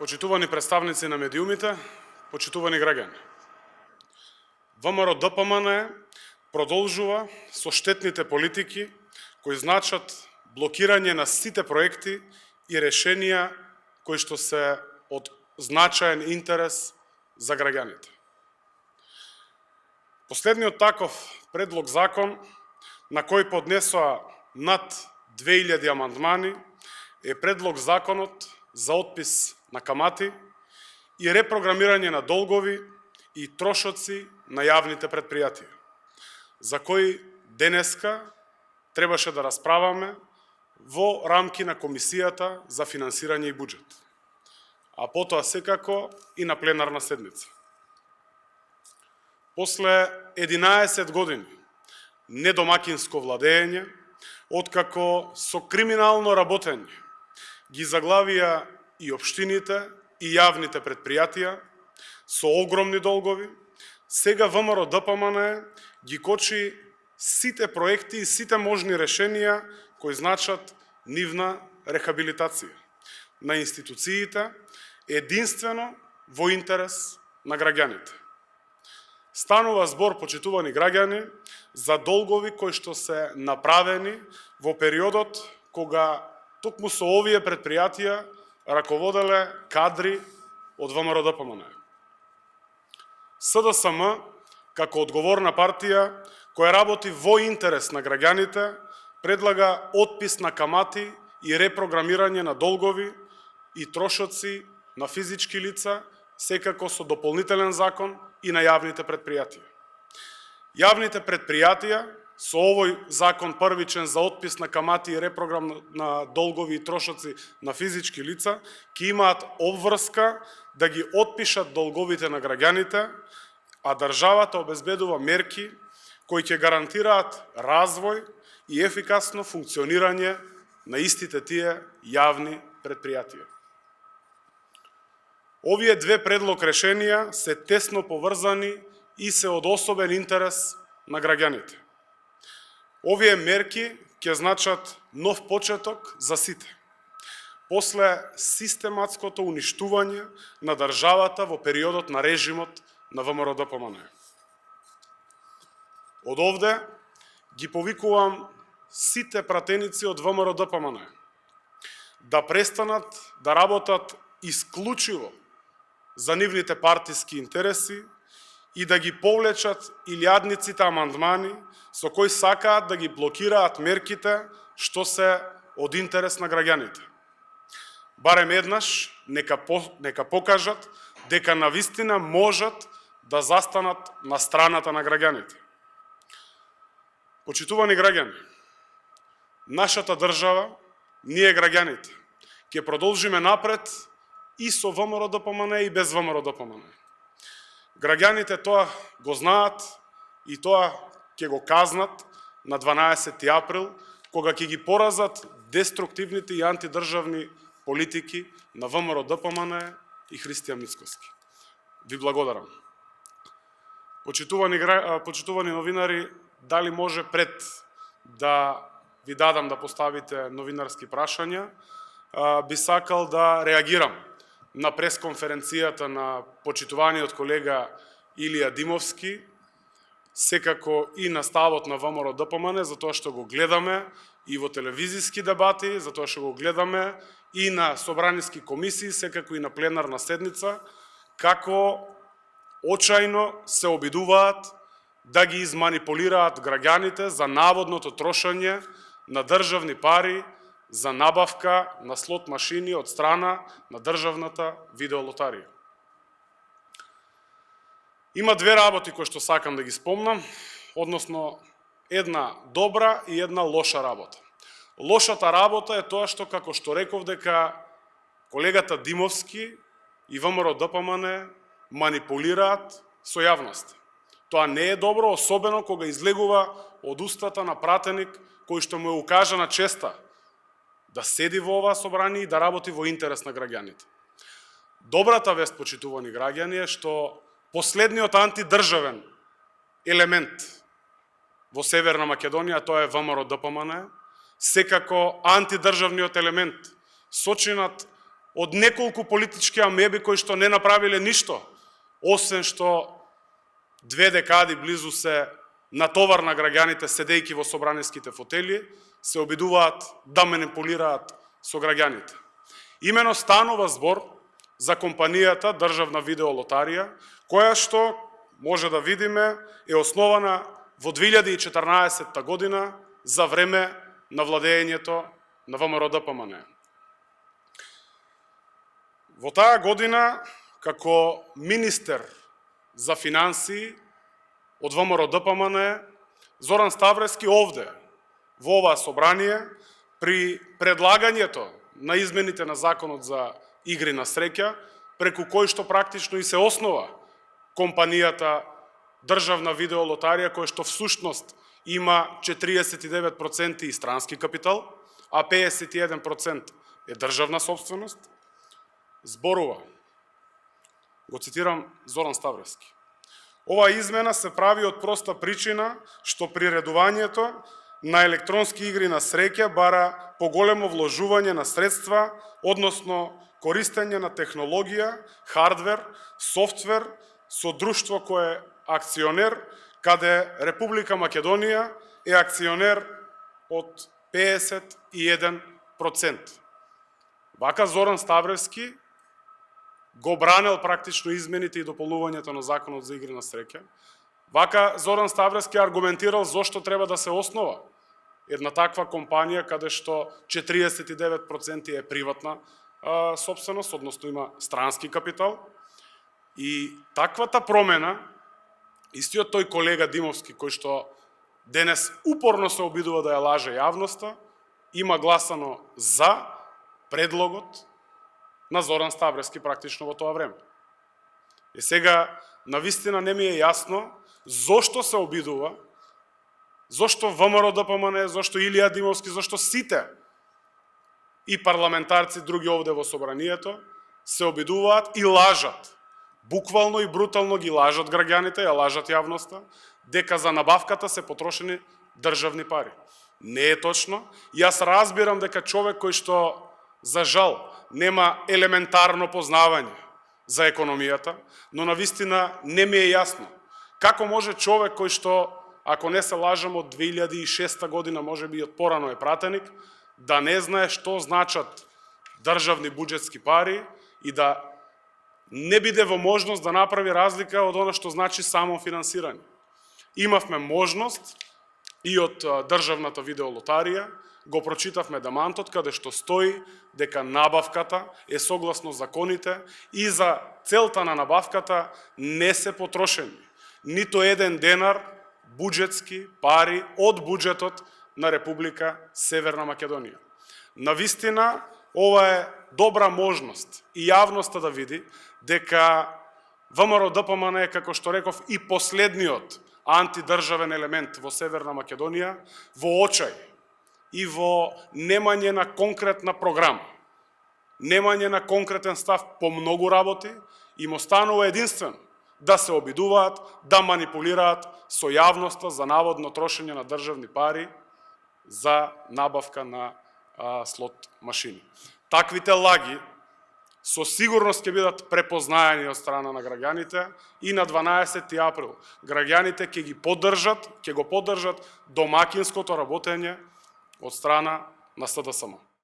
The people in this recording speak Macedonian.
Почитувани представници на медиумите, почитувани граѓани. ВМРО-ДПМН продолжува со штетните политики кои значат блокирање на сите проекти и решенија кои што се од значаен интерес за граѓаните. Последниот таков предлог закон, на кој поднесоа над 2000 амандмани, е предлог законот за отпис на камати и репрограмирање на долгови и трошоци на јавните предпријатија, за кои денеска требаше да расправаме во рамки на Комисијата за финансирање и буџет, а потоа секако и на пленарна седница. После 11 години недомакинско владење, откако со криминално работење ги заглавија и општините и јавните предпријатија со огромни долгови, сега ВМРО-ДПМН ги кочи сите проекти и сите можни решенија кои значат нивна рехабилитација на институциите единствено во интерес на граѓаните. Станува збор, почитувани граѓани, за долгови кои што се направени во периодот кога токму со овие предпријатија раководеле кадри од ВМРО-ДПМН. СДСМ, како одговорна партија која работи во интерес на граѓаните, предлага отпис на камати и репрограмирање на долгови и трошоци на физички лица, секако со дополнителен закон и на јавните предпријатија. Јавните предпријатија со овој закон првичен за отпис на камати и репрограм на долгови и трошоци на физички лица ќе имаат обврска да ги отпишат долговите на граѓаните, а државата обезбедува мерки кои ќе гарантираат развој и ефикасно функционирање на истите тие јавни предпријатија. Овие две предлог решенија се тесно поврзани и се од особен интерес на граѓаните. Овие мерки ќе значат нов почеток за сите, после систематското уништување на државата во периодот на режимот на ВМРО-ДПМН. Од овде ги повикувам сите пратеници од ВМРО-ДПМН да престанат да работат исклучиво за нивните партиски интереси и да ги повлечат илјадниците амандмани со кои сакаат да ги блокираат мерките што се од интерес на граѓаните. Барем еднаш нека покажат дека навистина можат да застанат на страната на граѓаните. Почитувани граѓани, нашата држава, ние граѓаните, ќе продолжиме напред и со ВМРО-ДПМН и без ВМРО-ДПМН. Граѓаните тоа го знаат и тоа ќе го казнат на 12 април, кога ќе ги поразат деструктивните и антидржавни политики на ВМРО-ДПМН и Христијан Мицкоски. Ви благодарам. Почитувани новинари, дали може пред да ви дадам да поставите новинарски прашања, би сакал да реагирам на пресконференцијата на почитуваниот колега Илија Димовски, секако и на ставот на ВМРО-ДПМН, затоа што го гледаме и во телевизиски дебати, затоа што го гледаме и на собраниски комисии, секако и на пленарна седница, како очајно се обидуваат да ги изманипулираат граѓаните за наводното трошење на државни пари за набавка на слот машини од страна на државната видеолотарија. Има две работи кои што сакам да ги спомнам, односно една добра и една лоша работа. Лошата работа е тоа што, како што реков, дека колегата Димовски и ВМРО-ДПМН манипулираат со јавност. Тоа не е добро, особено кога излегува од устата на пратеник кој што му е укажана честа да седи во оваа собрание и да работи во интерес на граѓаните. Добрата вест, почитувани граѓани, е што последниот антидржавен елемент во Северна Македонија, тоа е ВМРО-ДПМН, секако антидржавниот елемент сочинат од неколку политички амеби кои што не направиле ништо, освен што 2 декади близу се натовар на граѓаните седејќи во собраниските фотели, се обидуваат да манипулираат со граѓаните. Имено станува збор за компанијата Државна видеолотарија, која што може да видиме е основана во 2014 година за време на владењето на ВМРО-ДПМНЕ. Во таа година, како министер за финансии од ВМРО-ДПМНЕ, Зоран Ставрески овде, во оваа собрание, при предлагањето на измените на Законот за игри на среќа, преку кој што практично и се основа компанијата Државна видеолотарија, која што всушност има 49% и странски капитал, а 51% е државна собственост, зборува. Го цитирам Зоран Ставрески. Оваа измена се прави од проста причина што приредувањето на електронски игри на среќа бара поголемо вложување на средства, односно користење на технологија, хардвер, софтвер со друштво кое е акционер, каде Република Македонија е акционер од 51%. Вака Зоран Ставрески го бранел практично измените и дополнувањето на Законот за игри на среќа. Вака Зоран Ставрески аргументирал зошто треба да се основа една таква компанија каде што 49% е приватна собственост, односно има странски капитал. И таквата промена, истиот тој колега Димовски, кој што денес упорно се обидува да ја лаже јавноста, има гласано за предлогот на Зоран Ставрески практично во тоа време. И сега, навистина не ми е јасно зошто се обидува, зошто ВМРО-ДПМНЕ, зошто Илија Димовски, зошто сите и парламентарци други овде во собранието се обидуваат и лажат. Буквално и брутално ги лажат граѓаните, ја лажат јавноста, дека за набавката се потрошени државни пари. Не е точно. Јас разбирам дека човек кој што, за жал, нема елементарно познавање за економијата, но навистина не ми е јасно како може човек кој што, ако не се лажам, од 2006 година, може би од порано е пратеник, да не знае што значат државни буџетски пари и да не биде во можност да направи разлика од она што значи само финансирање. Имавме можност и од Државната видеолотарија, го прочитавме демантот каде што стои дека набавката е согласно законите и за целта на набавката не се потрошени нито еден денар буџетски пари од буџетот на Република Северна Македонија. Навистина, ова е добра можност и јавноста да види дека ВМРО-ДПМНЕ, како што реков, и последниот антидржавен елемент во Северна Македонија, во очај и во немање на конкретна програма, немање на конкретен став по многу работи, им останува единствено да се обидуваат, да манипулираат со јавноста за наводно трошење на државни пари за набавка на слот машини. Таквите лаги со сигурност ќе бидат препознаени од страна на граѓаните и на 12 април. Граѓаните ќе го поддржат домакинското работење од страна на СДСМ.